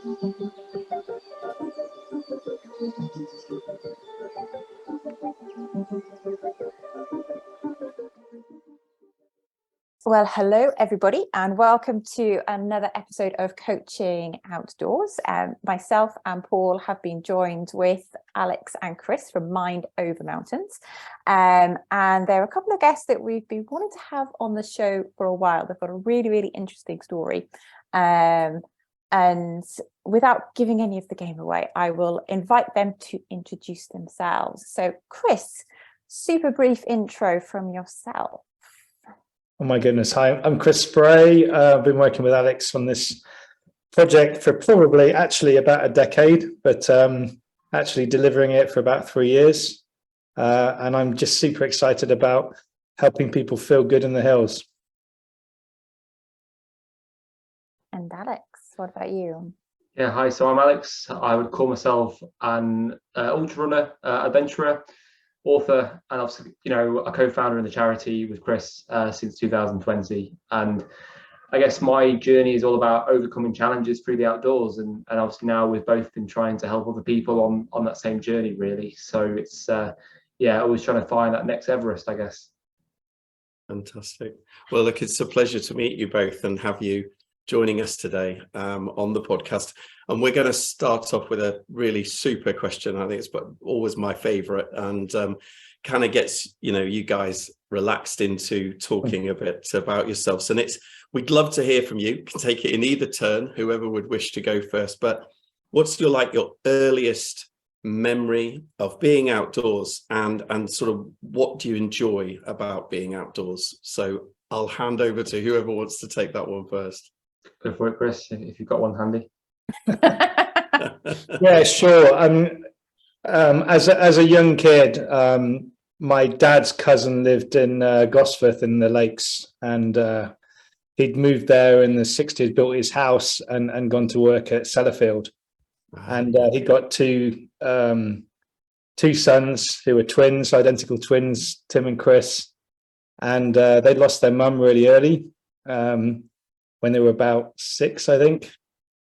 Well, hello everybody, and welcome to another episode of Coaching Outdoors. Myself and Paul have been joined with Alex and Chris from Mind Over Mountains, and there are a couple of guests that we've been wanting to have on the show for a while. They've got a really interesting story, and without giving any of the game away, I will invite them to introduce themselves. So Chris, super brief intro from yourself. Oh my goodness. Hi, I'm Chris Spray. I've been working with Alex on this project for probably actually about a decade, but actually delivering it for about 3 years. And I'm just super excited about helping people feel good in the hills. And Alex, what about you? Yeah, hi. So I'm Alex. I would call myself an ultra runner, adventurer, author, and obviously, a co-founder in the charity with Chris since 2020. And I guess my journey is all about overcoming challenges through the outdoors. And obviously now we've both been trying to help other people on that same journey, really. So it's, always trying to find that next Everest, I guess. Fantastic. Well, look, it's a pleasure to meet you both and have you joining us today on the podcast. And we're going to start off with a really super question. I think it's always my favorite, and kind of gets you guys relaxed into talking a bit about yourselves. And we'd love to hear from you. You can take it in either turn, whoever would wish to go first. But what's your earliest memory of being outdoors, and sort of what do you enjoy about being outdoors? So I'll hand over to whoever wants to take that one first. Go for it, Chris, if you've got one handy. Yeah, sure. As a young kid, my dad's cousin lived in Gosforth in the Lakes, and he'd moved there in the 60s, built his house and gone to work at Sellafield. And he got two sons who were twins, identical twins, Tim and Chris. And they'd lost their mum really early, when they were about 6, I think.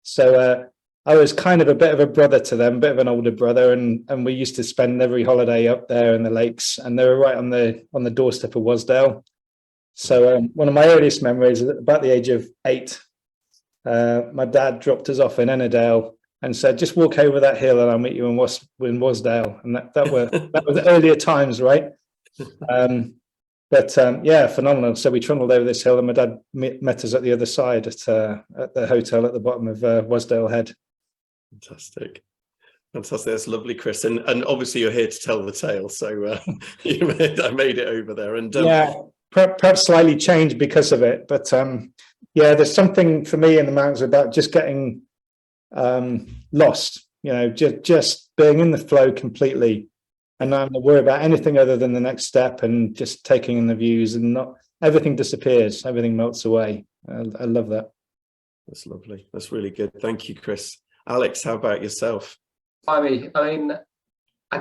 So I was kind of a bit of a brother to them, a bit of an older brother, and we used to spend every holiday up there in the lakes, and they were right on the doorstep of Wasdale. So one of my earliest memories, about the age of 8, my dad dropped us off in Ennerdale and said, "Just walk over that hill and I'll meet you in Wasdale." And that was earlier times, right? But phenomenal. So we trundled over this hill, and my dad met us at the other side at the hotel at the bottom of Wasdale Head. Fantastic. That's lovely, Chris. And obviously you're here to tell the tale, so I made it over there. And perhaps slightly changed because of it. But there's something for me in the mountains about just getting lost. Just being in the flow completely. And not worry about anything other than the next step, and just taking in the views, and not everything disappears, everything melts away. I love that. That's lovely. That's really good. Thank you, Chris. Alex, how about yourself? I mean, I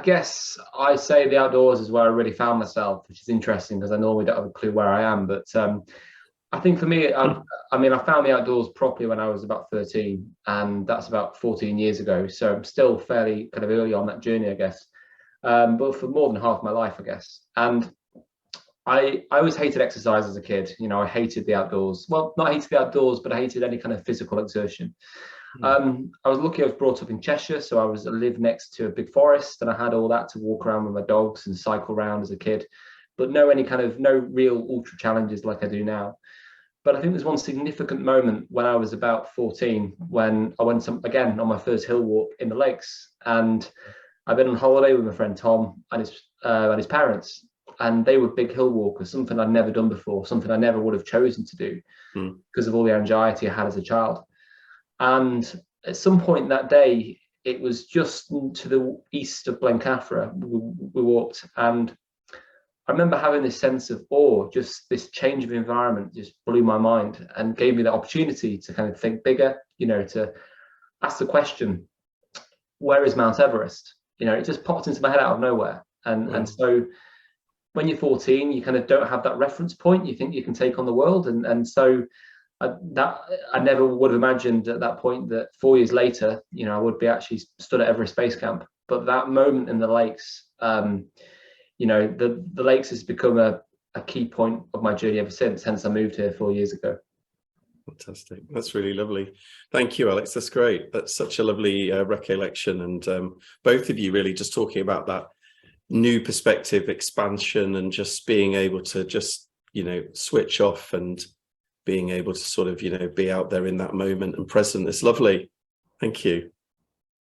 guess I say the outdoors is where I really found myself, which is interesting because I normally don't have a clue where I am. But I think for me, I found the outdoors properly when I was about 13, and that's about 14 years ago. So I'm still fairly kind of early on that journey, I guess. But for more than half my life, I guess. And I always hated exercise as a kid. I hated the outdoors. Well, not hated the outdoors, but I hated any kind of physical exertion. I was lucky I was brought up in Cheshire, so I lived next to a big forest, and I had all that to walk around with my dogs and cycle around as a kid, but no real ultra challenges like I do now. But I think there's one significant moment when I was about 14, when I went again on my first hill walk in the lakes, and I've been on holiday with my friend Tom and his parents, and they were big hill walkers, something I'd never done before, something I never would have chosen to do because of all the anxiety I had as a child. And at some point that day, it was just to the east of Blencathra, we walked, and I remember having this sense of awe. Just this change of environment just blew my mind and gave me the opportunity to kind of think bigger, to ask the question, where is Mount Everest? It just popped into my head out of nowhere. And so when you're 14, you kind of don't have that reference point. You think you can take on the world. And so that I never would have imagined at that point that 4 years later, you know, I would be actually stood at Everest Base Camp. But that moment in the lakes, you know, the lakes has become a key point of my journey ever since. Hence, I moved here 4 years ago. Fantastic. That's really lovely. Thank you, Alex. That's great. That's such a lovely recollection. And both of you really just talking about that new perspective, expansion, and just being able to just, you know, switch off and being able to sort of, you know, be out there in that moment and present. It's lovely. Thank you.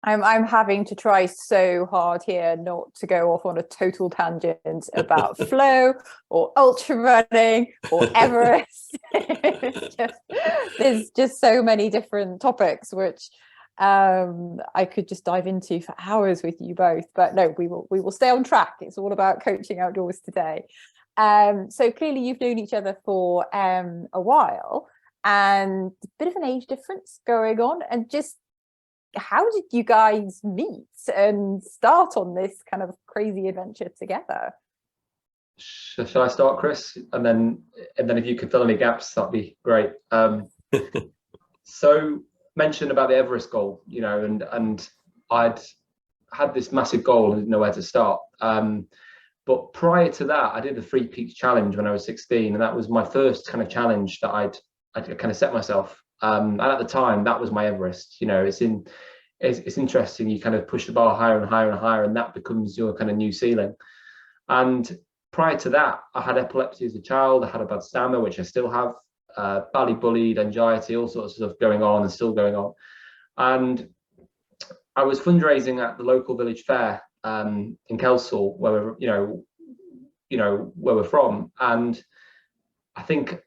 I'm having to try so hard here not to go off on a total tangent about flow or ultra running or Everest. There's just so many different topics which I could just dive into for hours with you both. But no, we will stay on track. It's all about coaching outdoors today. So clearly you've known each other for a while, and a bit of an age difference going on, and just how did you guys meet and start on this kind of crazy adventure together? Shall I start, Chris? And then if you could fill any gaps, that'd be great. So mentioned about the Everest goal, you know, and I'd had this massive goal and didn't know where to start. But prior to that, I did the 3 Peaks challenge when I was 16, and that was my first kind of challenge that I'd kind of set myself. And at the time, that was my Everest. You know, it's interesting. You kind of push the bar higher and higher and higher, and that becomes your kind of new ceiling. And prior to that, I had epilepsy as a child. I had a bad stammer, which I still have, badly bullied, anxiety, all sorts of stuff going on and still going on. And I was fundraising at the local village fair in Kelsall, where we're from. And I think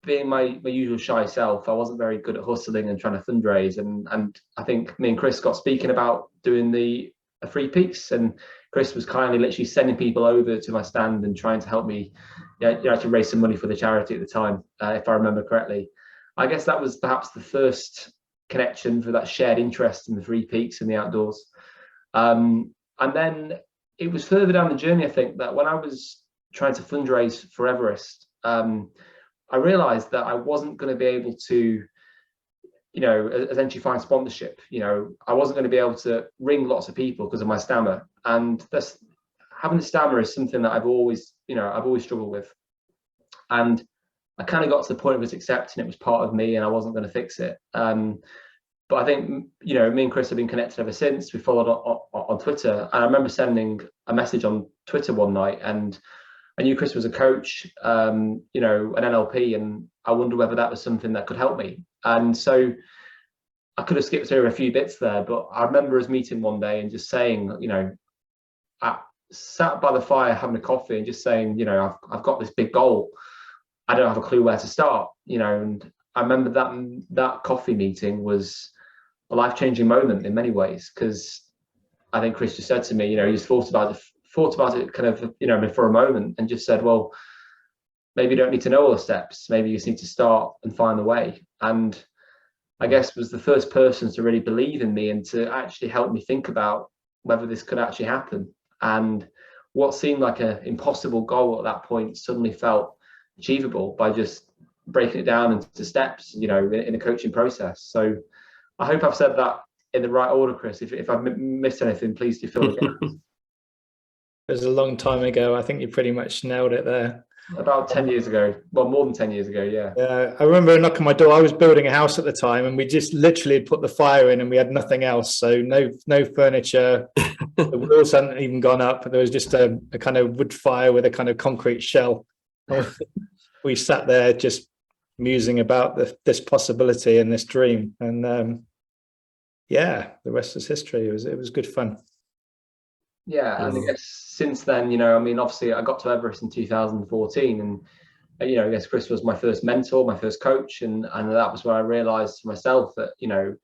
being my usual shy self, I wasn't very good at hustling and trying to fundraise. And I think me and Chris got speaking about doing the 3 Peaks, and Chris was kindly literally sending people over to my stand and trying to help me actually raise some money for the charity at the time, if I remember correctly. I guess that was perhaps the first connection for that shared interest in the 3 Peaks and the outdoors. And then it was further down the journey, I think, that when I was trying to fundraise for Everest, I realized that I wasn't going to be able to, you know, essentially find sponsorship. You know, I wasn't going to be able to ring lots of people because of my stammer. And having a stammer is something that I've always struggled with. And I kind of got to the point of just accepting it was part of me and I wasn't going to fix it. But I think, you know, me and Chris have been connected ever since. We followed on Twitter. And I remember sending a message on Twitter one night, and I knew Chris was a coach, you know, an NLP, and I wonder whether that was something that could help me. And so I could have skipped through a few bits there, but I remember us meeting one day and just saying, you know, I sat by the fire having a coffee and just saying, you know, I've got this big goal. I don't have a clue where to start, you know. And I remember that coffee meeting was a life-changing moment in many ways, because I think Chris just said to me, you know, he's thought about it kind of, you know, for a moment, and just said, well, maybe you don't need to know all the steps. Maybe you just need to start and find the way. And I guess was the first person to really believe in me and to actually help me think about whether this could actually happen. And what seemed like an impossible goal at that point suddenly felt achievable by just breaking it down into steps, you know, in a coaching process. So I hope I've said that in the right order, Chris. If I've missed anything, please do fill it in. It was a long time ago. I think you pretty much nailed it there. About 10 years ago. Well, more than 10 years ago, yeah. I remember knocking on my door. I was building a house at the time, and we just literally had put the fire in and we had nothing else. So no furniture. The walls hadn't even gone up. There was just a kind of wood fire with a kind of concrete shell. We sat there just musing about this possibility and this dream. And yeah, the rest is history. It was good fun. Yeah, and I guess since then, you know, I mean, obviously I got to Everest in 2014, and you know, I guess Chris was my first mentor, my first coach, and that was where I realized for myself that, you know,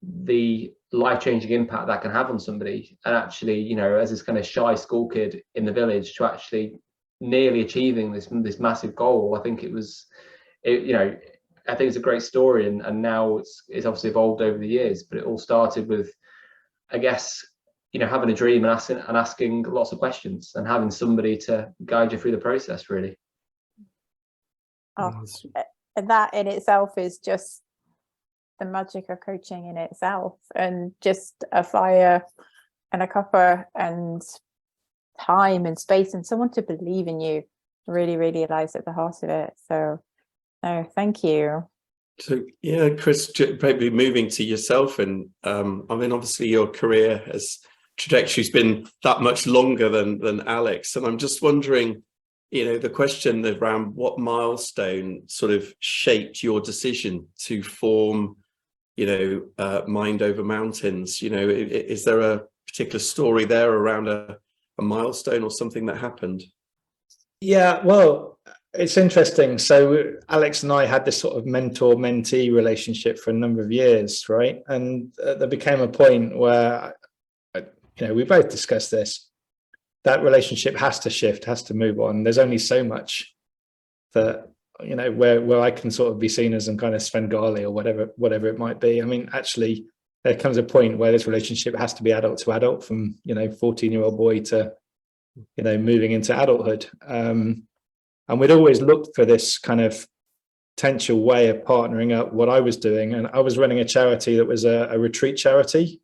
the life-changing impact that can have on somebody. And actually, you know, as this kind of shy school kid in the village to actually nearly achieving this massive goal, I think you know, I think it's a great story, and now it's obviously evolved over the years, but it all started with, I guess, you know, having a dream and asking lots of questions and having somebody to guide you through the process, really. Oh, that in itself is just the magic of coaching in itself, and just a fire and a cuppa and time and space and someone to believe in you really, really lies at the heart of it. So no, thank you. So yeah, Chris, maybe moving to yourself, and I mean, obviously your career has trajectory's been that much longer than Alex, and I'm just wondering, you know, the question around what milestone sort of shaped your decision to form, you know, Mind Over Mountains. You know, is there a particular story there around a milestone or something that happened? Yeah, well, it's interesting. So Alex and I had this sort of mentor-mentee relationship for a number of years, right? And there became a point where, you know, we both discussed this. That relationship has to shift, has to move on. There's only so much that, you know, where I can sort of be seen as some kind of Svengali or whatever it might be. I mean, actually, there comes a point where this relationship has to be adult to adult, from, you know, 14-year-old boy to, you know, moving into adulthood. And we'd always looked for this kind of potential way of partnering up what I was doing. And I was running a charity that was a retreat charity,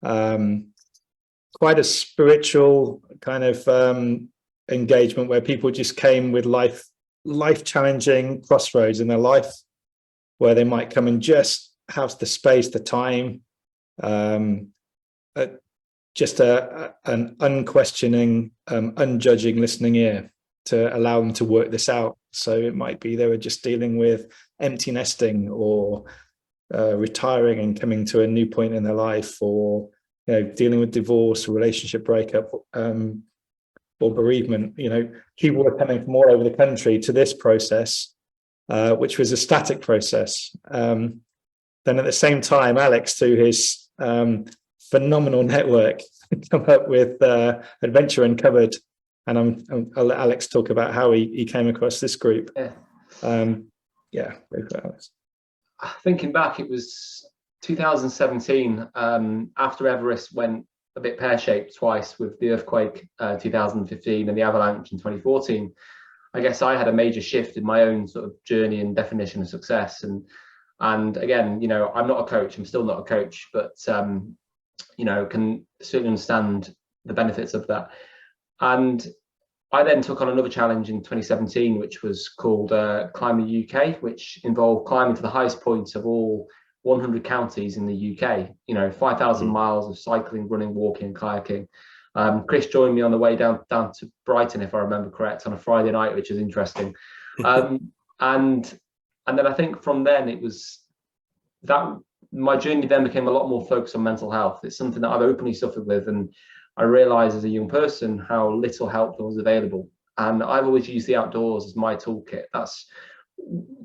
quite a spiritual kind of engagement where people just came with life challenging crossroads in their life, where they might come and just have the space, the time, just an unquestioning, unjudging listening ear to allow them to work this out. So it might be they were just dealing with empty nesting, or retiring and coming to a new point in their life, or, you know, dealing with divorce, relationship breakup, or bereavement. You know, people were coming from all over the country to this process, which was a static process. Then at the same time, Alex, through his phenomenal network, come up with Adventure Uncovered, and I'll let Alex talk about how he came across this group. Yeah, go for it, Alex. Thinking back, it was 2017, after Everest went a bit pear-shaped twice with the earthquake 2015 and the avalanche in 2014. I guess I had a major shift in my own sort of journey and definition of success. And again, you know, I'm not a coach, I'm still not a coach, but you know, can certainly understand the benefits of that. And I then took on another challenge in 2017, which was called Climb the UK, which involved climbing to the highest points of all 100 counties in the UK, you know, 5,000 miles of cycling, running, walking, kayaking. Chris joined me on the way down to Brighton, if I remember correct, on a Friday night, which is interesting. And then I think from then it was that my journey then became a lot more focused on mental health. It's something that I've openly suffered with, and I realized as a young person how little help was available. And I've always used the outdoors as my toolkit. That's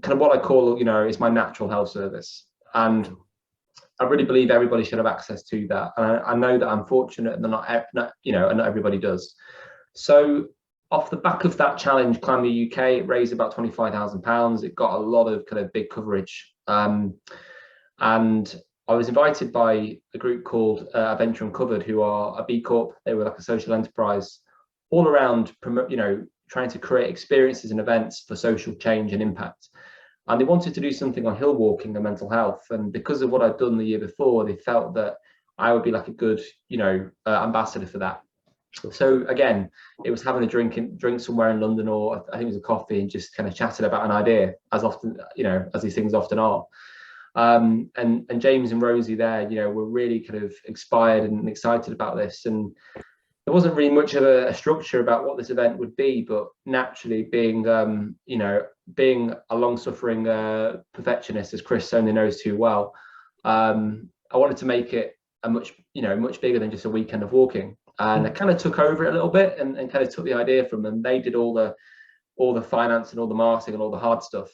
kind of what I call, you know, is my natural health service. And I really believe everybody should have access to that. And I know that I'm fortunate, and not you know, and not everybody does. So off the back of that challenge, Climb the UK, it raised about £25,000. It got a lot of kind of big coverage. And I was invited by a group called Adventure Uncovered, who are a B Corp. They were like a social enterprise, all around promote, you know, trying to create experiences and events for social change and impact. And they wanted to do something on hill walking and mental health. And because of what I'd done the year before, they felt that I would be like a good, you know, ambassador for that. So again, it was having a drink somewhere in London, or I think it was a coffee, and just kind of chatted about an idea, as often, you know, as these things often are. And James and Rosie there, you know, were really kind of inspired and excited about this. And there wasn't really much of a structure about what this event would be, but naturally being, you know, being a long-suffering perfectionist, as Chris only knows too well, I wanted to make it a much bigger than just a weekend of walking. And I kind of took over it a little bit and kind of took the idea from them. They did all the finance and all the marketing and all the hard stuff.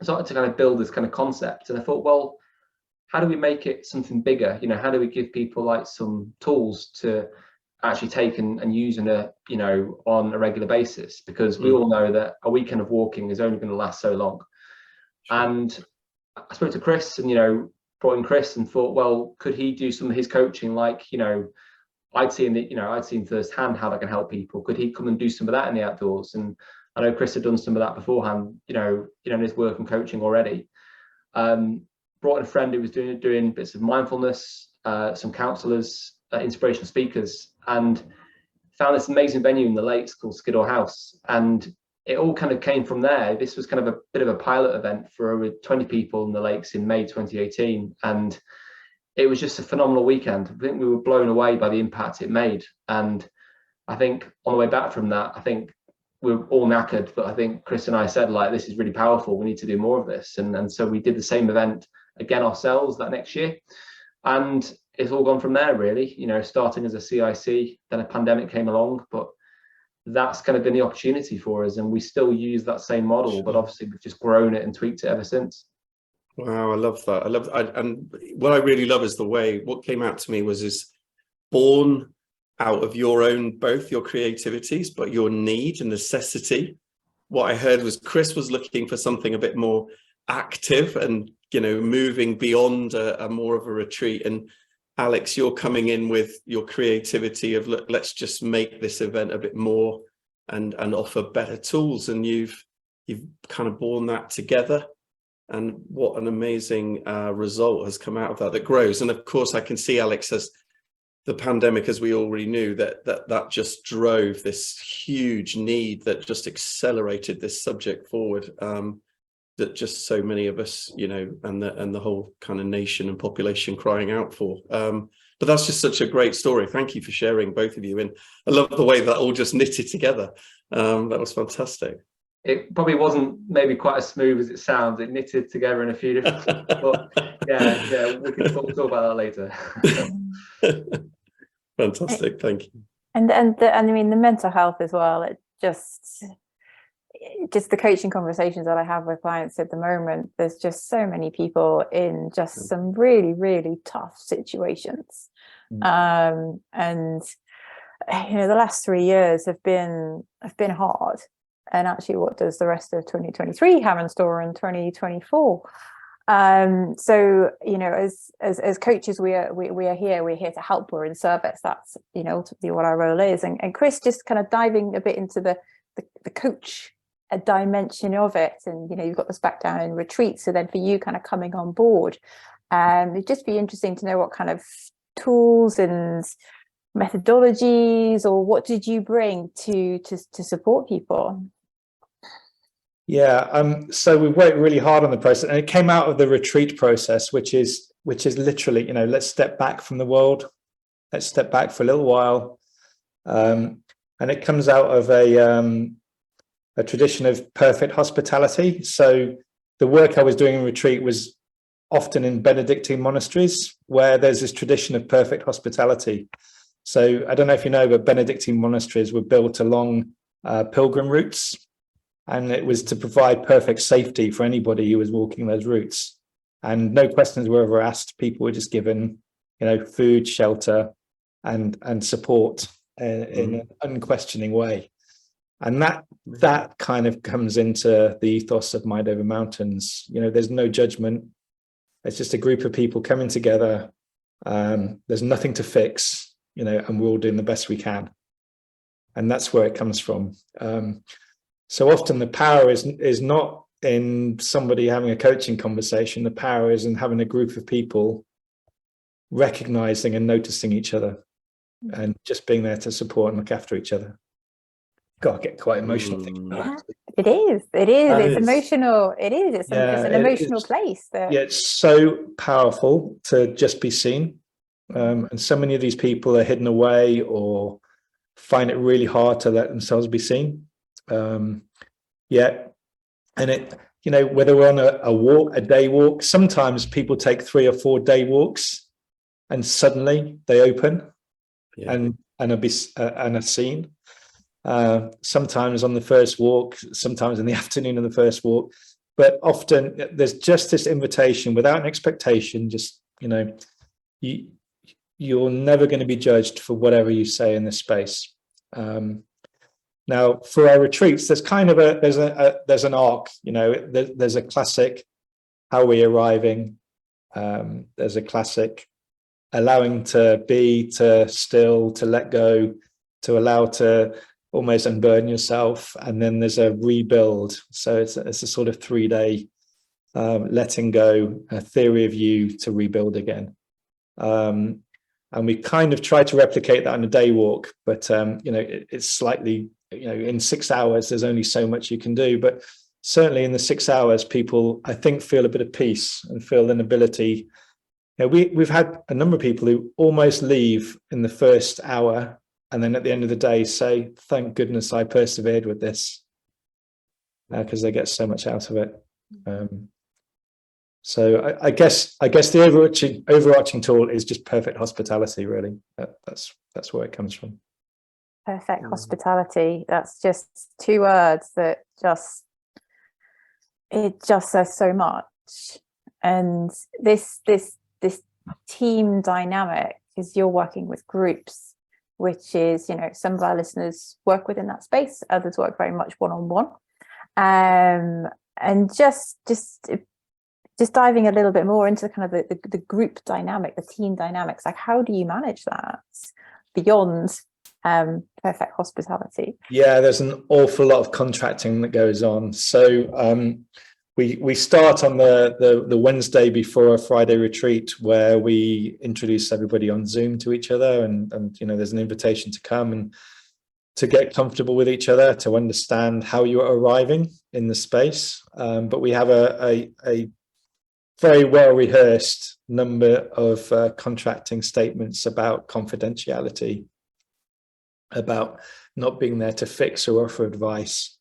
So I had to kind of build this kind of concept, and I thought, well, how do we make it something bigger? You know, how do we give people like some tools to actually take and use on a regular basis? Because we all know that a weekend of walking is only going to last so long. And I spoke to Chris, and, you know, brought in Chris and thought, well, could he do some of his coaching? Like, you know, I'd seen firsthand how that can help people. Could he come and do some of that in the outdoors? And I know Chris had done some of that beforehand, in his work and coaching already. Brought in a friend who was doing bits of mindfulness, some counsellors, inspirational speakers, and found this amazing venue in the lakes called Skiddaw House. And it all kind of came from there. This was kind of a bit of a pilot event for over 20 people in the lakes in May 2018. And it was just a phenomenal weekend. I think we were blown away by the impact it made. And I think on the way back from that, I think we were all knackered, but I think Chris and I said, like, this is really powerful. We need to do more of this. And so we did the same event again ourselves that next year. And it's all gone from there, really, starting as a CIC, then a pandemic came along, but that's kind of been the opportunity for us. And we still use that same model, but obviously we've just grown it and tweaked it ever since. Wow, I love that. And what I really love is the way what came out to me is born out of your own, both your creativities, but your need and necessity. What I heard was Chris was looking for something a bit more active and, moving beyond a more of a retreat. And Alex, you're coming in with your creativity of, look, let's just make this event a bit more and offer better tools. And you've kind of borne that together. And what an amazing result has come out of that grows. And of course, I can see, Alex, as the pandemic, as we already knew, that just drove this huge need that just accelerated this subject forward, that just so many of us, and the whole kind of nation and population crying out for. But that's just such a great story. Thank you for sharing, both of you. And I love the way that all just knitted together. That was fantastic. It probably wasn't maybe quite as smooth as it sounds. It knitted together in a few different, but yeah, we can talk about that later. Fantastic, thank you. And I mean, the mental health as well. It just the coaching conversations that I have with clients at the moment, there's just so many people in just some really, really tough situations. And the last 3 years have been hard. And actually, what does the rest of 2023 have in store in 2024? So, as coaches, we're here to help. We're in service. That's, ultimately what our role is. And Chris, just kind of diving a bit into the coach dimension of it. And, you've got this background in retreats. So then for you kind of coming on board, it'd just be interesting to know what kind of tools and methodologies, or what did you bring to support people? Yeah, so we worked really hard on the process, and it came out of the retreat process, which is literally, let's step back from the world, let's step back for a little while, and it comes out of a tradition of perfect hospitality. So the work I was doing in retreat was often in Benedictine monasteries, where there's this tradition of perfect hospitality. So I don't know if you know, but Benedictine monasteries were built along pilgrim routes. And it was to provide perfect safety for anybody who was walking those routes. And no questions were ever asked. People were just given, food, shelter, and support in an unquestioning way. And that kind of comes into the ethos of Mind Over Mountains. There's no judgment. It's just a group of people coming together. There's nothing to fix, and we're all doing the best we can. And that's where it comes from. So often the power is not in somebody having a coaching conversation. The power is in having a group of people recognizing and noticing each other and just being there to support and look after each other. God, I get quite emotional thinking about that. It is. It's emotional. It is. It's an emotional place. It's so powerful to just be seen. And so many of these people are hidden away or find it really hard to let themselves be seen. And it, whether we're on a day walk, sometimes people take 3 or 4 day walks and suddenly they open and are seen. Sometimes on the first walk, sometimes in the afternoon of the first walk, but often there's just this invitation without an expectation. Just, you're never going to be judged for whatever you say in this space. Now, for our retreats, there's kind of there's an arc. There's a classic, how are we arriving? There's a classic, allowing to be, to still, to let go, to allow to almost unburden yourself, and then there's a rebuild. So it's a sort of 3-day letting go, a theory of you to rebuild again. And we kind of try to replicate that on a day walk, but it's slightly, in 6 hours there's only so much you can do, but certainly in the 6 hours people, I think, feel a bit of peace and feel an ability. We've had a number of people who almost leave in the first hour, and then at the end of the day say, thank goodness I persevered with this, because they get so much out of it. So I guess the overarching tool is just perfect hospitality, really. That's where it comes from. Perfect hospitality. That's just 2 words that just says so much. And this team dynamic, because you're working with groups, which is, some of our listeners work within that space, others work very much one-on-one. And just diving a little bit more into kind of the group dynamic, the team dynamics, like how do you manage that beyond perfect hospitality? Yeah, there's an awful lot of contracting that goes on. So we start on the Wednesday before a Friday retreat, where we introduce everybody on Zoom to each other, and there's an invitation to come and to get comfortable with each other, to understand how you are arriving in the space. But we have a very well rehearsed number of contracting statements about confidentiality, about not being there to fix or offer advice,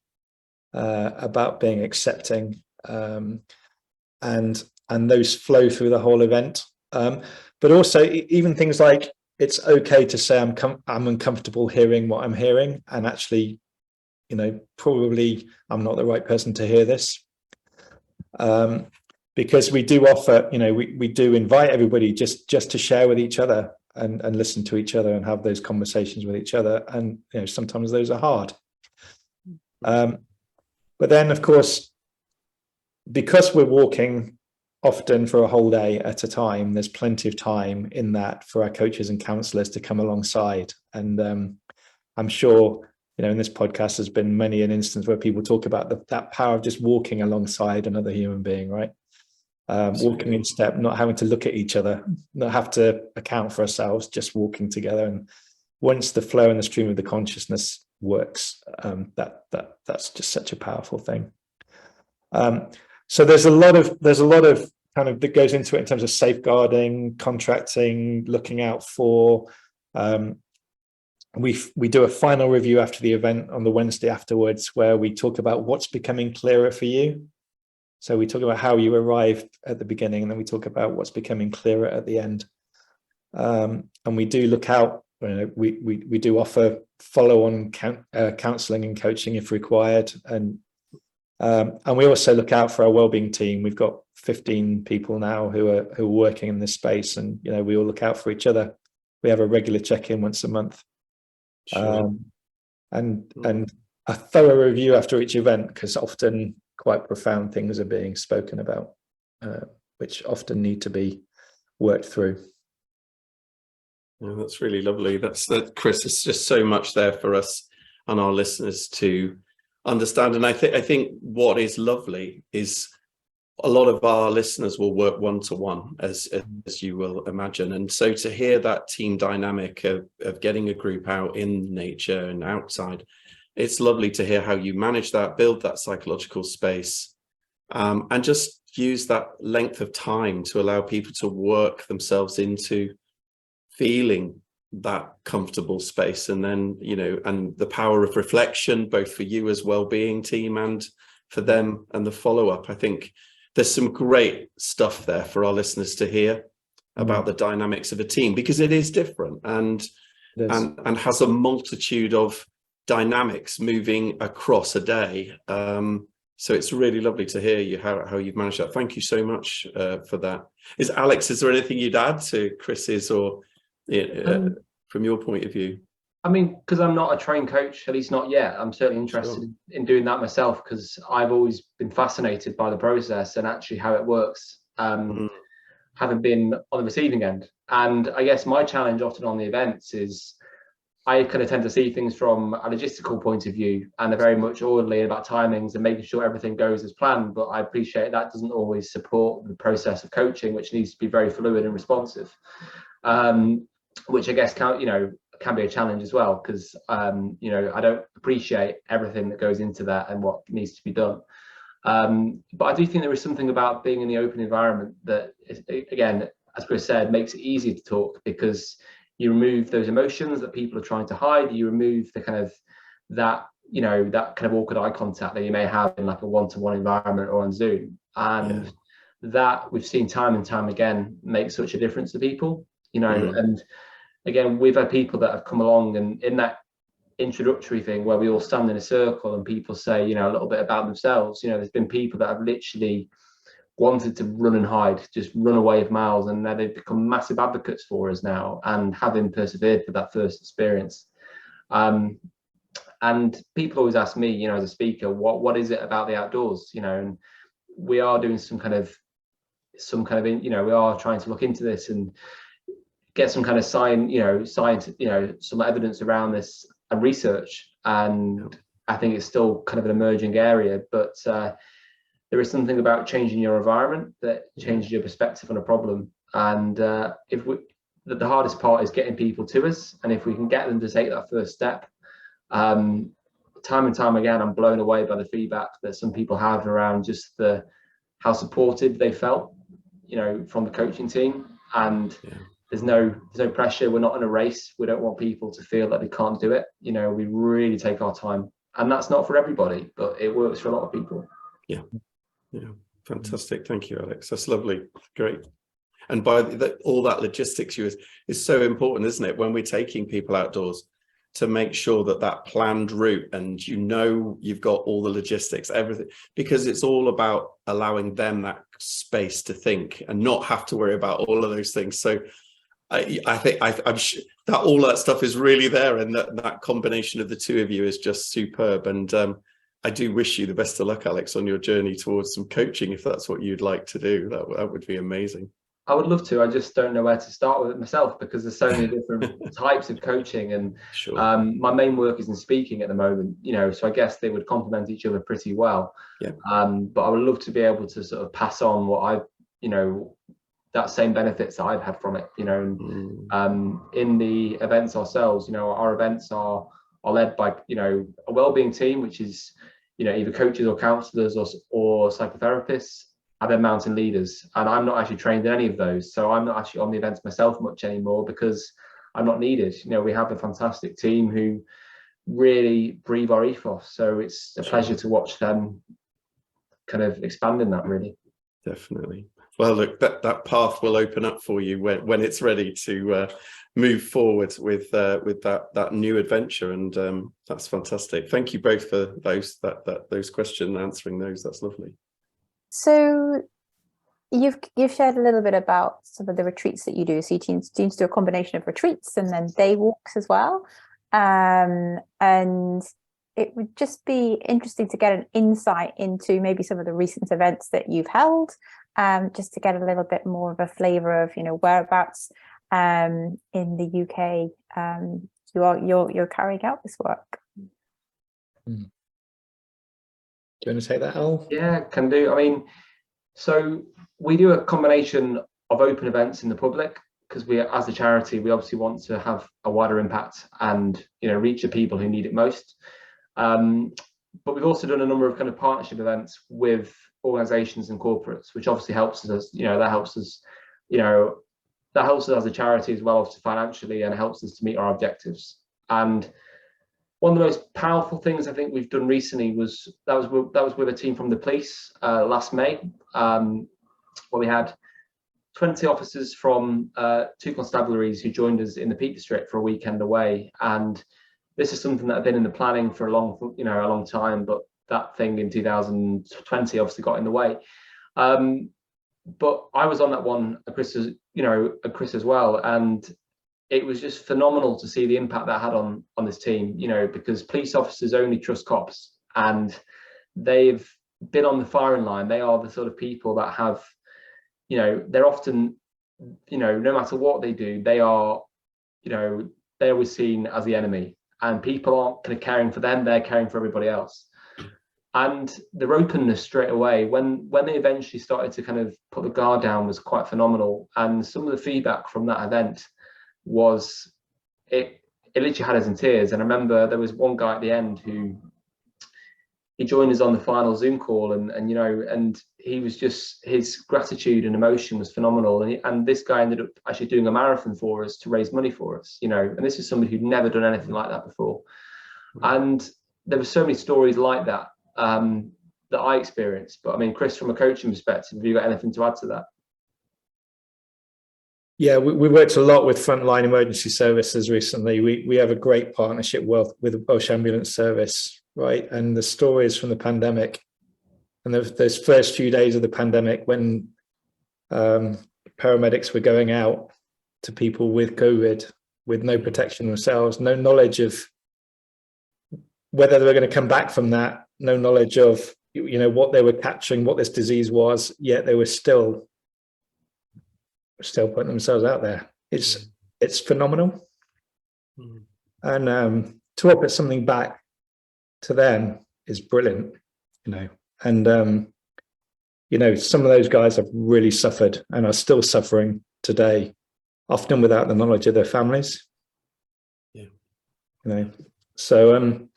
about being accepting, and those flow through the whole event. But also even things like, it's okay to say I'm uncomfortable hearing what I'm hearing, and actually, probably I'm not the right person to hear this. Because we do offer, we do invite everybody just to share with each other and listen to each other and have those conversations with each other. And, sometimes those are hard. But then, of course, because we're walking often for a whole day at a time, there's plenty of time in that for our coaches and counsellors to come alongside. And I'm sure, in this podcast, there's been many an instance where people talk about that power of just walking alongside another human being, right? Walking in step, not having to look at each other, not have to account for ourselves, just walking together. And once the flow and the stream of the consciousness works, that's just such a powerful thing. So there's a lot of kind of that goes into it in terms of safeguarding, contracting, looking out for. We do a final review after the event on the Wednesday afterwards, where we talk about what's becoming clearer for you. So we talk about how you arrived at the beginning, and then we talk about what's becoming clearer at the end. And we do look out, we do offer follow-on counselling and coaching if required. And we also look out for our wellbeing team. We've got 15 people now who are working in this space, and we all look out for each other. We have a regular check-in once a month. Sure. And a thorough review after each event, because often quite profound things are being spoken about, which often need to be worked through. Yeah, that's really lovely. That's Chris. It's just so much there for us and our listeners to understand. And I think what is lovely is a lot of our listeners will work one-to-one, as you will imagine. And so to hear that team dynamic of getting a group out in nature and outside, it's lovely to hear how you manage that, build that psychological space, and just use that length of time to allow people to work themselves into feeling that comfortable space. And then, and the power of reflection, both for you as wellbeing team and for them and the follow-up. I think there's some great stuff there for our listeners to hear about the dynamics of a team, because it is different and has a multitude of dynamics moving across a day. So it's really lovely to hear you how you've managed that. Thank you so much for that. Alex, is there anything you'd add to Chris's or from your point of view? I mean, because I'm not a trained coach, at least not yet, I'm certainly interested in doing that myself, because I've always been fascinated by the process and actually how it works, having been on the receiving end. And I guess my challenge often on the events is I kind of tend to see things from a logistical point of view, and are very much orderly about timings and making sure everything goes as planned. But I appreciate that doesn't always support the process of coaching, which needs to be very fluid and responsive, which I guess can be a challenge as well, because I don't appreciate everything that goes into that and what needs to be done. But I do think there is something about being in the open environment that, again, as Chris said, makes it easier to talk, because you remove those emotions that people are trying to hide. You remove the kind of that kind of awkward eye contact that you may have in like a one-to-one environment or on Zoom, and that we've seen time and time again make such a difference to people. And again, we've had people that have come along, and in that introductory thing where we all stand in a circle and people say a little bit about themselves, there's been people that have literally wanted to run and hide, just run away of miles, and now they've become massive advocates for us now, and having persevered for that first experience. And people always ask me, as a speaker, what is it about the outdoors, and we are doing some kind of we are trying to look into this and get some kind of science, some evidence around this and research. And I think it's still kind of an emerging area, but there is something about changing your environment that changes your perspective on a problem. And the hardest part is getting people to us. And if we can get them to take that first step, time and time again, I'm blown away by the feedback that some people have around just how supported they felt, from the coaching team. And there's no pressure. We're not in a race. We don't want people to feel that they can't do it. We really take our time, and that's not for everybody, but it works for a lot of people. Yeah, fantastic. Thank you, Alex. That's lovely. Great. And by all that logistics is so important, isn't it, when we're taking people outdoors, to make sure that planned route, and you've got all the logistics, everything, because it's all about allowing them that space to think and not have to worry about all of those things. So I think I'm sure that all that stuff is really there, and that combination of the two of you is just superb. And I do wish you the best of luck, Alex, on your journey towards some coaching, if that's what you'd like to do. That would be amazing. I would love to. I just don't know where to start with it myself, because there's so many different types of coaching, and my main work is in speaking at the moment, so I guess they would complement each other pretty well. But I would love to be able to sort of pass on what I've, that same benefits that I've had from it, and in the events ourselves, our events are led by a wellbeing team, which is either coaches or counsellors or psychotherapists, and then mountain leaders. And I'm not actually trained in any of those, so I'm not actually on the events myself much anymore, because I'm not needed. We have a fantastic team who really breathe our ethos, so it's a pleasure to watch them kind of expanding that, really. Definitely. Well, look, that path will open up for you when it's ready to move forward with that new adventure, and that's fantastic. Thank you both for those questions, answering those. That's lovely. So you've shared a little bit about some of the retreats that you do. So you seem to do a combination of retreats and then day walks as well. And it would just be interesting to get an insight into maybe some of the recent events that you've held, just to get a little bit more of a flavour of, whereabouts in the UK you're carrying out this work. Do you want to take that, Al? Yeah, can do. I mean, so we do a combination of open events in the public, because we, as a charity, we obviously want to have a wider impact and reach the people who need it most. But we've also done a number of kind of partnership events with organisations and corporates, which obviously helps us. That helps us as a charity as well, obviously financially, and helps us to meet our objectives. And one of the most powerful things I think we've done recently was with a team from the police last May, where we had 20 officers from 2 constabularies who joined us in the Peak District for a weekend away. And this is something that had been in the planning for a long time, but that thing in 2020 obviously got in the way. But I was on that one, Chris as well, and it was just phenomenal to see the impact that had on this team, because police officers only trust cops, and they've been on the firing line. They are the sort of people that have, they're often, no matter what they do, they are, they're always seen as the enemy, and people aren't kind of caring for them, they're caring for everybody else. And their openness straight away, when they eventually started to kind of put the guard down, was quite phenomenal. And some of the feedback from that event was, it literally had us in tears. And I remember there was one guy at the end who, he joined us on the final Zoom call, and you know, and he was just, his gratitude and emotion was phenomenal. And this guy ended up actually doing a marathon for us to raise money for us, you know, and this is somebody who'd never done anything like that before. And there were so many stories like that that I experienced. But I mean, Chris, from a coaching perspective, have you got anything to add to that? Yeah, we worked a lot with frontline emergency services recently. We have a great partnership with the Welsh Ambulance Service, right? And the stories from the pandemic, and those first few days of the pandemic, when paramedics were going out to people with COVID, with no protection themselves, no knowledge of whether they were going to come back from that, no knowledge of, you know, what they were catching, what this disease was, yet they were still putting themselves out there. It's phenomenal. And to offer something back to them is brilliant, you know. And you know, some of those guys have really suffered and are still suffering today, often without the knowledge of their families. Yeah. You know, so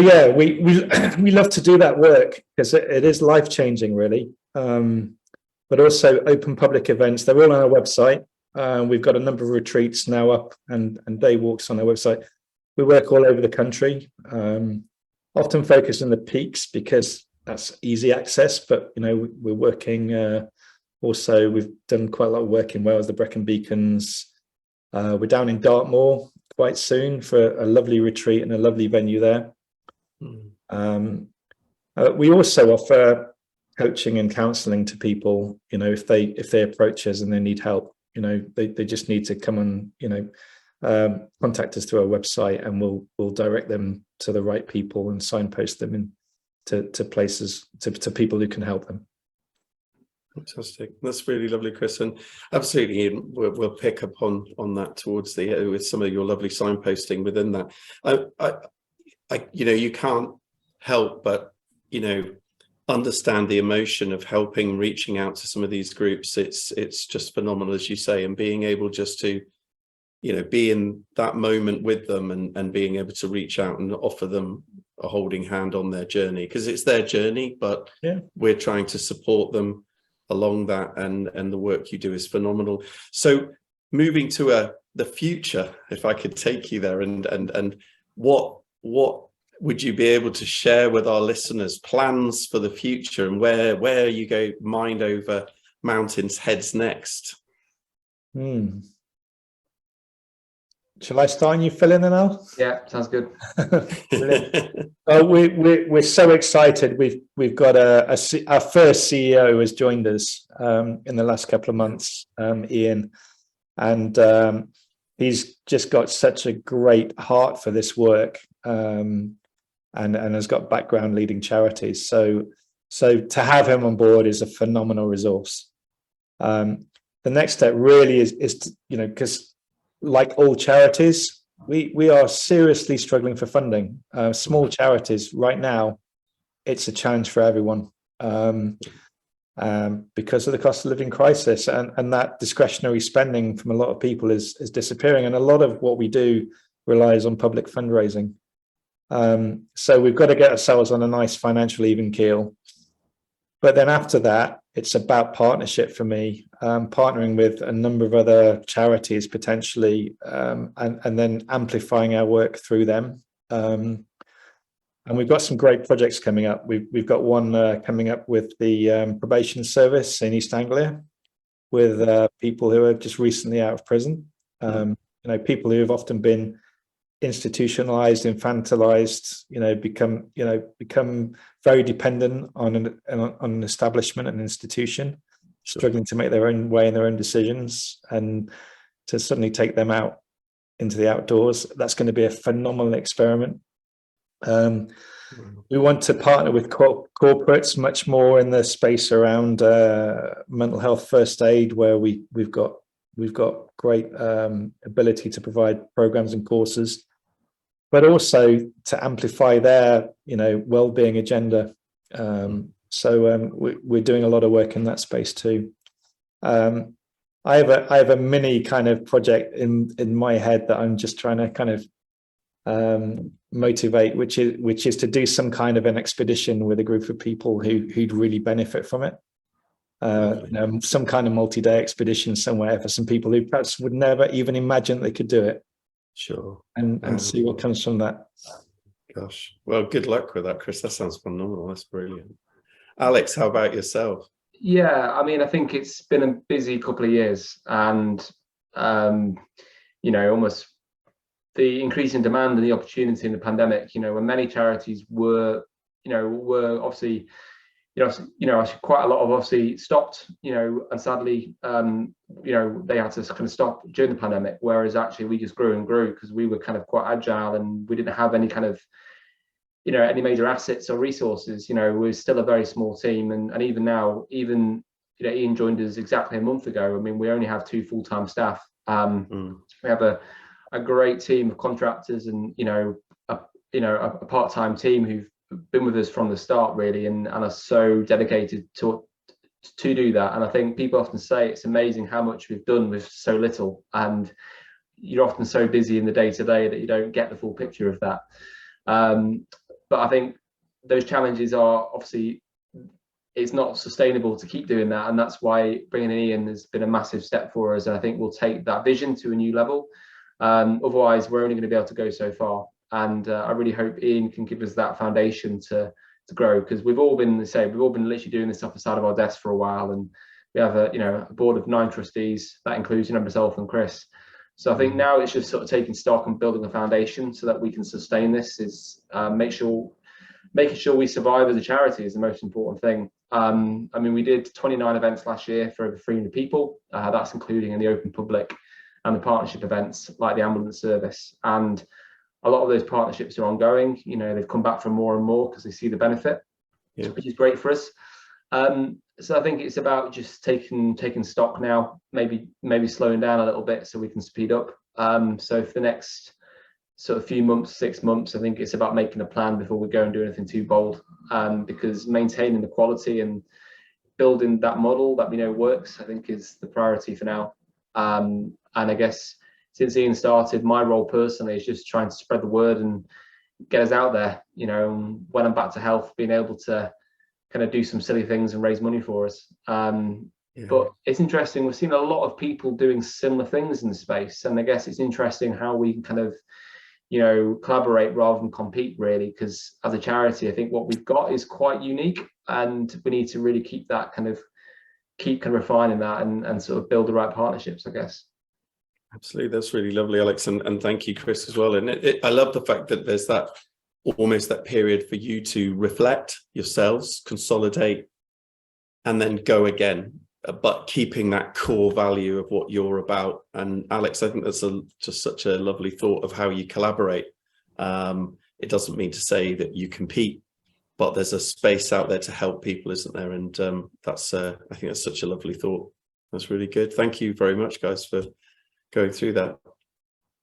yeah, we love to do that work because it is life-changing, really. But also open public events. They're all on our website. We've got a number of retreats now up and day walks on our website. We work all over the country, often focused on the peaks because that's easy access. But, you know, we're working also, we've done quite a lot of work in Wales, the Brecon Beacons. We're down in Dartmoor quite soon for a lovely retreat and a lovely venue there. We also offer coaching and counselling to people, you know, if they approach us and they need help, you know, they just need to come and, you know, contact us through our website, and we'll direct them to the right people and signpost them in to places, to people who can help them. Fantastic. That's really lovely, Chris, and absolutely we'll pick up on that towards the with some of your lovely signposting within that. I you know, you can't help but, you know, understand the emotion of helping, reaching out to some of these groups. It's just phenomenal, as you say, and being able just to, you know, be in that moment with them and being able to reach out and offer them a holding hand on their journey, because it's their journey, but yeah, we're trying to support them along that, and the work you do is phenomenal. So moving to the future, if I could take you there, and what would you be able to share with our listeners, plans for the future, and where you go Mind Over Mountains heads next? Shall I start and you fill in now? Yeah, sounds good. We're so excited. We've got our first CEO has joined us in the last couple of months, Ian, and he's just got such a great heart for this work, and has got background leading charities. So to have him on board is a phenomenal resource. The next step really is to, you know, because like all charities, we are seriously struggling for funding. Small charities right now, it's a challenge for everyone because of the cost of living crisis, and that discretionary spending from a lot of people is disappearing, and a lot of what we do relies on public fundraising. So we've got to get ourselves on a nice financial even keel. But then after that, it's about partnership for me, partnering with a number of other charities potentially, and then amplifying our work through them. And we've got some great projects coming up. We've got one coming up with the probation service in East Anglia, with people who are just recently out of prison. You know, people who have often been institutionalized, infantilized, you know, become very dependent on an establishment, an institution, struggling to make their own way and their own decisions, and to suddenly take them out into the outdoors. That's going to be a phenomenal experiment. We want to partner with corporates much more in the space around mental health first aid, where we've got we've got great ability to provide programs and courses, but also to amplify their, well-being agenda. We're doing a lot of work in that space too. I have a mini kind of project in my head that I'm just trying to kind of motivate, which is to do some kind of an expedition with a group of people who'd really benefit from it. Some kind of multi-day expedition somewhere for some people who perhaps would never even imagine they could do it. Sure. And see what comes from that. Gosh, well, good luck with that, Chris. That sounds phenomenal. That's brilliant. Alex, how about yourself? Yeah, I mean, I think it's been a busy couple of years, and almost the increasing demand and the opportunity in the pandemic. When many charities were obviously, quite a lot of obviously stopped, and sadly, they had to kind of stop during the pandemic. Whereas actually, we just grew and grew because we were kind of quite agile, and we didn't have any kind of any major assets or resources. We're still a very small team, and even now, Ian joined us exactly a month ago. I mean, we only have 2 full-time staff. We have a great team of contractors, and a part-time team who've been with us from the start, really, and are so dedicated to do that. And I think people often say it's amazing how much we've done with so little, and you're often so busy in the day-to-day that you don't get the full picture of that. But I think those challenges are obviously, it's not sustainable to keep doing that, and that's why bringing in Ian has been a massive step for us, and I think we'll take that vision to a new level. Otherwise, we're only going to be able to go so far, and I really hope Ian can give us that foundation to grow, because we've all been literally doing this off the side of our desk for a while, and we have a board of 9 trustees that includes myself and Chris. So I think now it's just sort of taking stock and building a foundation so that we can sustain this. Is making sure we survive as a charity is the most important thing. I mean, we did 29 events last year for over 300 people. That's including in the open public and the partnership events like the ambulance service. And a lot of those partnerships are ongoing. They've come back for more and more because they see the benefit, which is great for us. So I think it's about just taking stock now, maybe slowing down a little bit so we can speed up. So for the next sort of few months, 6 months, I think it's about making a plan before we go and do anything too bold, because maintaining the quality and building that model that we know works, I think, is the priority for now. And I guess since Ian started, my role personally is just trying to spread the word and get us out there. When I'm back to health, being able to kind of do some silly things and raise money for us. But it's interesting, we've seen a lot of people doing similar things in the space, and I guess it's interesting how we can kind of collaborate rather than compete, really, because as a charity, I think what we've got is quite unique, and we need to really keep refining that and sort of build the right partnerships, I guess. Absolutely, that's really lovely, Alex, and thank you, Chris, as well. And I love the fact that there's that almost that period for you to reflect yourselves, consolidate, and then go again, but keeping that core value of what you're about. And Alex, I think that's just such a lovely thought of how you collaborate. It doesn't mean to say that you compete, but there's a space out there to help people, isn't there? And I think that's such a lovely thought. That's really good. Thank you very much, guys, for going through that.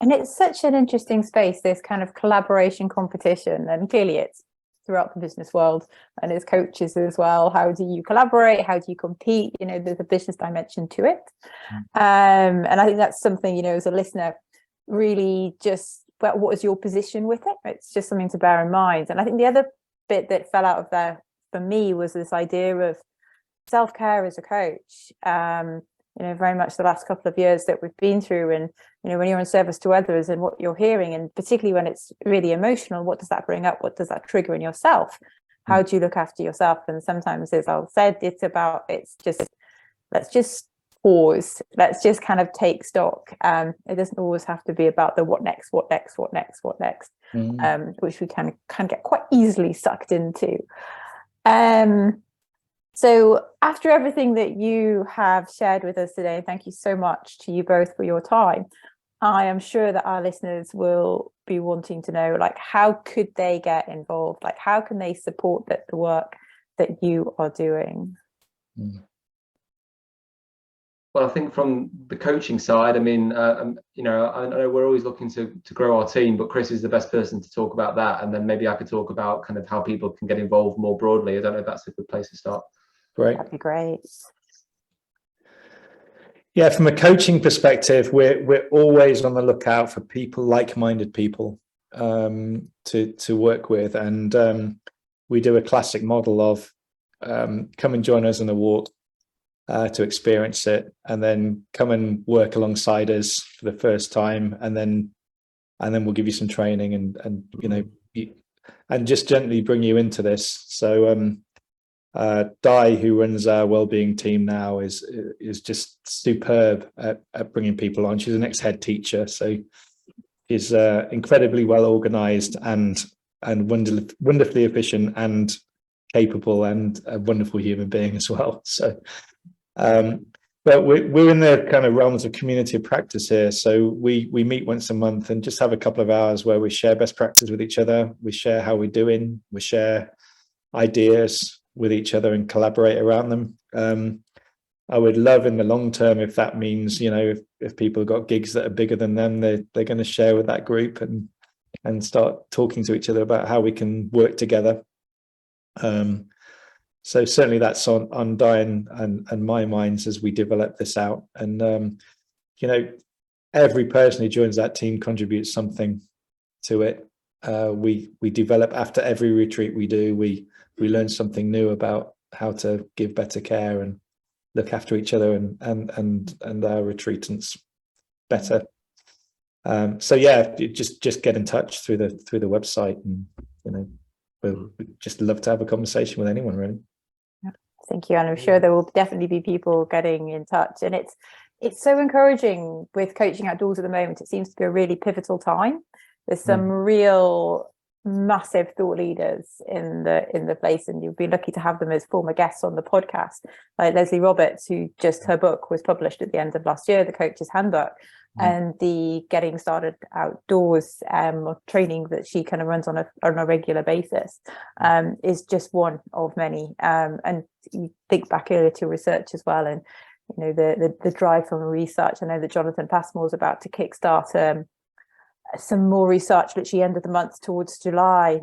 And it's such an interesting space, this kind of collaboration competition, and clearly it's throughout the business world and as coaches as well. How do you collaborate? How do you compete? There's a business dimension to it. And I think that's something, as a listener, really just, well, what is your position with it? It's just something to bear in mind. And I think the other bit that fell out of there for me was this idea of self-care as a coach. Very much the last couple of years that we've been through, and when you're in service to others and what you're hearing, and particularly when it's really emotional, what does that bring up? What does that trigger in yourself? How do you look after yourself? And sometimes, as Al said, let's just pause. Let's just kind of take stock. It doesn't always have to be about the what next, which we can get quite easily sucked into. So after everything that you have shared with us today, thank you so much to you both for your time. I am sure that our listeners will be wanting to know, how could they get involved? How can they support the work that you are doing? Well, I think from the coaching side, I mean, you know, I know we're always looking to grow our team, but Chris is the best person to talk about that. And then maybe I could talk about kind of how people can get involved more broadly. I don't know if that's a good place to start. Great. That'd be great. Yeah, from a coaching perspective, we're always on the lookout for people, like-minded people, to work with, and we do a classic model of come and join us on a walk to experience it, and then come and work alongside us for the first time, and then we'll give you some training and you know, and just gently bring you into this. So Di, who runs our wellbeing team now, is just superb at bringing people on. She's an ex-head teacher, so she's incredibly well organized and wonderfully efficient and capable, and a wonderful human being as well. So but we're in the kind of realms of community of practice here. So we meet once a month and just have a couple of hours where we share best practice with each other. We share how we're doing. We share ideas with each other and collaborate around them. I would love in the long term, if that means, you know, if people have got gigs that are bigger than them, they're going to share with that group and start talking to each other about how we can work together. So certainly that's on Diane and my minds as we develop this out. And you know, every person who joins that team contributes something to it. We develop after every retreat we do. We learn something new about how to give better care and look after each other and our retreatants better. So yeah, just get in touch through the website, and you know, we'd just love to have a conversation with anyone, really. Thank you, and I'm sure there will definitely be people getting in touch. And it's so encouraging with Coaching Outdoors at the moment. It seems to be a really pivotal time. There's some real massive thought leaders in the place, and you'll be lucky to have them as former guests on the podcast, like Leslie Roberts, who just her book was published at the end of last year, The Coach's Handbook. And the Getting Started Outdoors training that she kind of runs on a regular basis is just one of many. And you think back earlier to research as well, and you know, the drive from research. I know that Jonathan Passmore is about to kickstart some more research literally end of the month towards July,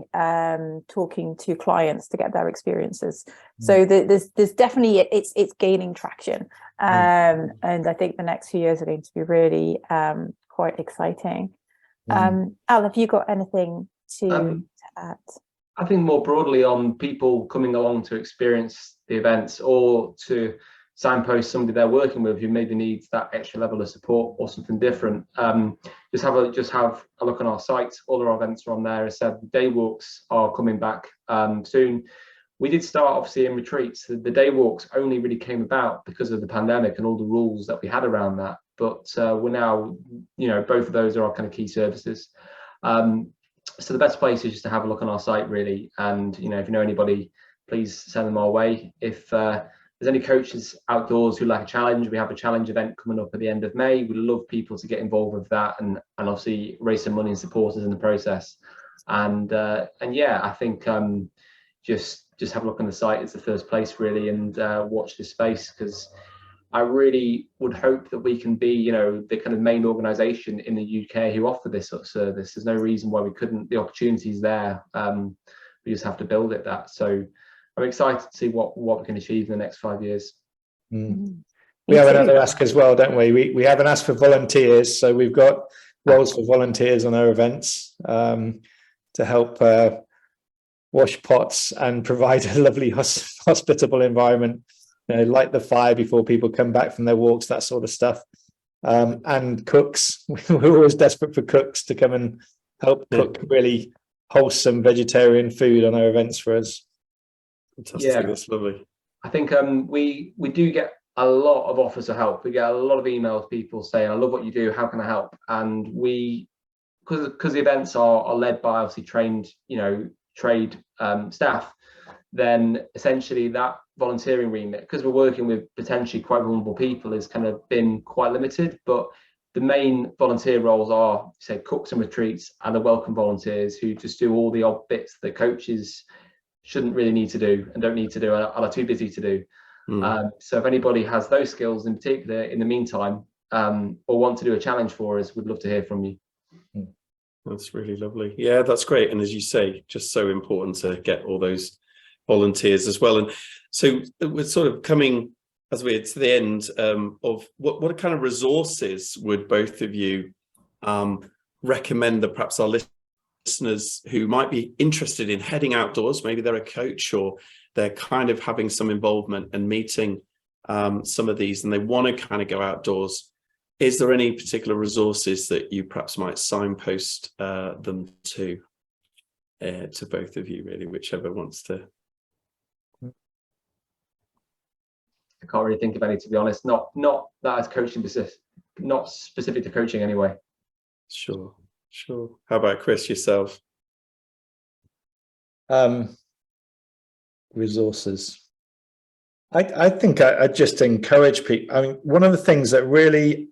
talking to clients to get their experiences. So there's definitely it's gaining traction, and I think the next few years are going to be really quite exciting. Al, have you got anything to add? I think more broadly on people coming along to experience the events, or to signpost somebody they're working with who maybe needs that extra level of support or something different. Just have a look on our site. All our events are on there. As I said, the day walks are coming back soon. We did start obviously in retreats. The day walks only really came about because of the pandemic and all the rules that we had around that. But we're now, you know, both of those are our kind of key services. So the best place is just to have a look on our site, really. And, you know, if you know anybody, please send them our way. If there's any coaches outdoors who like a challenge, we have a challenge event coming up at the end of May. We'd love people to get involved with that and obviously raise some money and support us in the process. And yeah, I think just have a look on the site. It's the first place, really, and watch this space, because I really would hope that we can be, you know, the kind of main organisation in the UK who offer this sort of service. There's no reason why we couldn't. The opportunity's there. We just have to build it. So I'm excited to see what we can achieve in the next 5 years. We have another ask as well, don't we? We have an ask for volunteers. So we've got roles for volunteers on our events to help wash pots and provide a lovely hospitable environment, you know, light the fire before people come back from their walks, that sort of stuff. And cooks. We're always desperate for cooks to come and help cook really wholesome vegetarian food on our events for us. Fantastic. Yeah, that's lovely. I think we do get a lot of offers of help. We get a lot of emails, people saying, I love what you do, how can I help? And we, because the events are led by obviously trained, you know, trade staff, then essentially that volunteering remit, because we're working with potentially quite vulnerable people, has kind of been quite limited. But the main volunteer roles are, say, cooks and retreats, and the welcome volunteers who just do all the odd bits that coaches shouldn't really need to do and don't need to do and are too busy to do. So if anybody has those skills in particular in the meantime, or want to do a challenge for us, we'd love to hear from you. That's really lovely. Yeah, that's great. And as you say, just so important to get all those volunteers as well. And so we're sort of coming, as we're to the end, of what kind of resources would both of you recommend that perhaps our listeners who might be interested in heading outdoors, maybe they're a coach or they're kind of having some involvement and meeting some of these and they want to kind of go outdoors. Is there any particular resources that you perhaps might signpost them to both of you, really, whichever wants to? I can't really think of any, to be honest. Not that as coaching specific, not specific to coaching anyway. Sure. How about Chris, yourself? Resources. I think I just encourage people. I mean, one of the things that really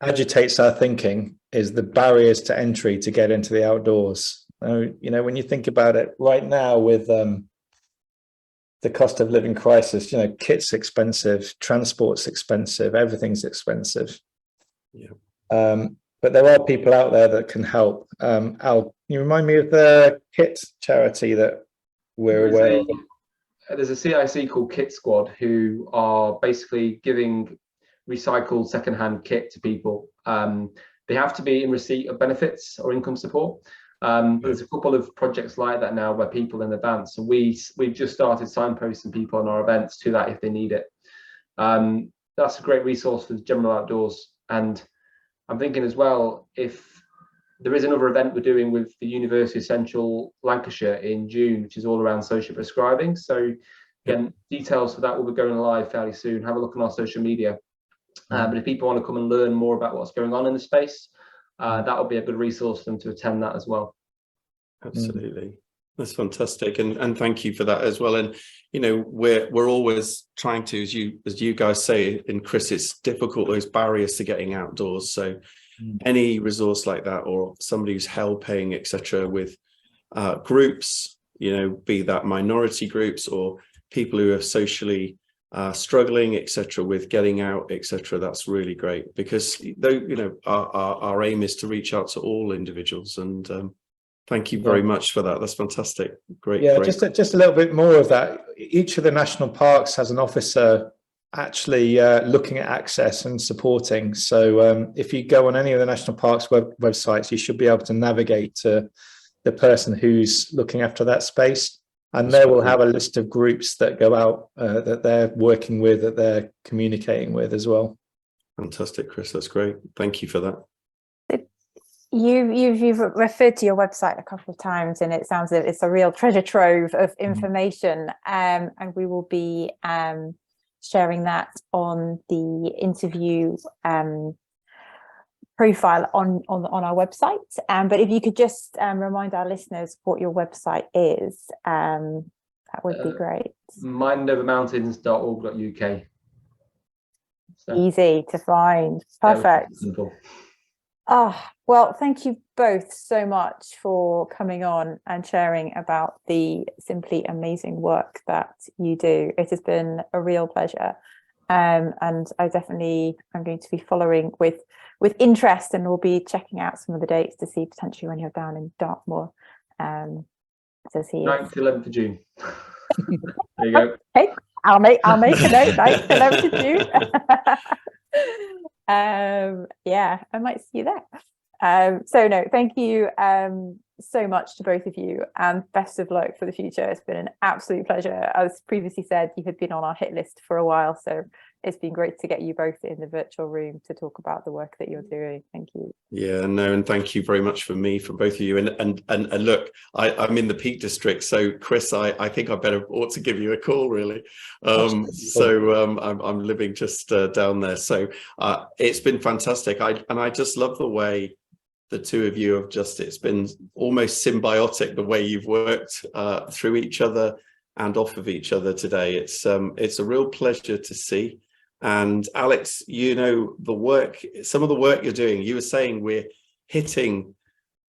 agitates our thinking is the barriers to entry to get into the outdoors. You know, when you think about it right now with the cost of living crisis, you know, kit's expensive, transport's expensive, everything's expensive. Yeah. But there are people out there that can help. Al, can you remind me of the kit charity that we're aware of? There's a CIC called Kit Squad who are basically giving recycled secondhand kit to people. They have to be in receipt of benefits or income support. There's a couple of projects like that now where people in advance. So we've just started signposting people on our events to that if they need it. That's a great resource for the general outdoors. And I'm thinking as well, if there is another event we're doing with the University of Central Lancashire in June, which is all around social prescribing. So again, details for that will be going live fairly soon. Have a look on our social media. But if people want to come and learn more about what's going on in the space, that will be a good resource for them to attend that as well. Absolutely. That's fantastic. And thank you for that as well. And, you know, we're always trying to, as you guys say, and Chris, it's difficult, those barriers to getting outdoors. So any resource like that, or somebody who's helping, etc., with groups, you know, be that minority groups or people who are socially struggling, etc., with getting out, etc., that's really great, because though, you know, our aim is to reach out to all individuals. And thank you very much for that. That's fantastic. Great. Yeah, great. just a little bit more of that. Each of the national parks has an officer actually looking at access and supporting. So if you go on any of the national parks websites, you should be able to navigate to the person who's looking after that space. And they will have a list of groups that go out that they're working with, that they're communicating with as well. Fantastic, Chris. That's great. Thank you for that. You've referred to your website a couple of times, and it sounds like it's a real treasure trove of information. And we will be sharing that on the interview profile on our website. But if you could just remind our listeners what your website is, that would be great. mindovermountains.org.uk. So, easy to find. Perfect. Simple. Well, thank you both so much for coming on and sharing about the simply amazing work that you do. It has been a real pleasure. And I definitely am going to be following with interest, and we'll be checking out some of the dates to see potentially when you're down in Dartmoor. So see 9th to 11th of June. There you go. Hey, I'll make a note. 9th to 11th of June. Yeah, I might see you there. So no, thank you so much to both of you, and best of luck for the future. It's been an absolute pleasure. As previously said, you had been on our hit list for a while, so it's been great to get you both in the virtual room to talk about the work that you're doing. Thank you. Yeah, no, and thank you very much from both of you. And look, I'm in the Peak District, so Chris, I think I ought to give you a call, really. I'm living just down there, so it's been fantastic. I just love the way the two of you have it's been almost symbiotic, the way you've worked through each other and off of each other today. It's a real pleasure to see. And Alex, you know, some of the work you're doing, you were saying we're hitting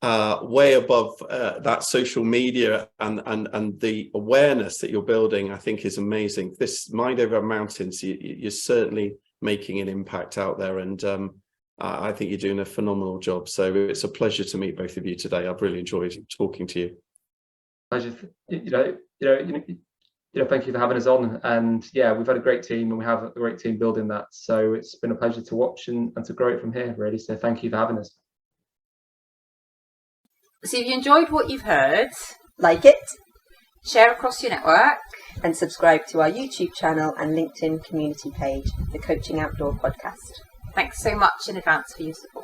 way above that social media and the awareness that you're building, I think is amazing. This Mind Over Mountains, you're certainly making an impact out there, and I think you're doing a phenomenal job. So it's a pleasure to meet both of you today. I've really enjoyed talking to you. Pleasure. Thank you for having us on. And yeah, we've had a great team, and we have a great team building that. So it's been a pleasure to watch and to grow it from here, really. So thank you for having us. So if you enjoyed what you've heard, Like it share across your network. and subscribe to our YouTube channel and LinkedIn community page, the Coaching Outdoor Podcast. Thanks so much in advance for your support.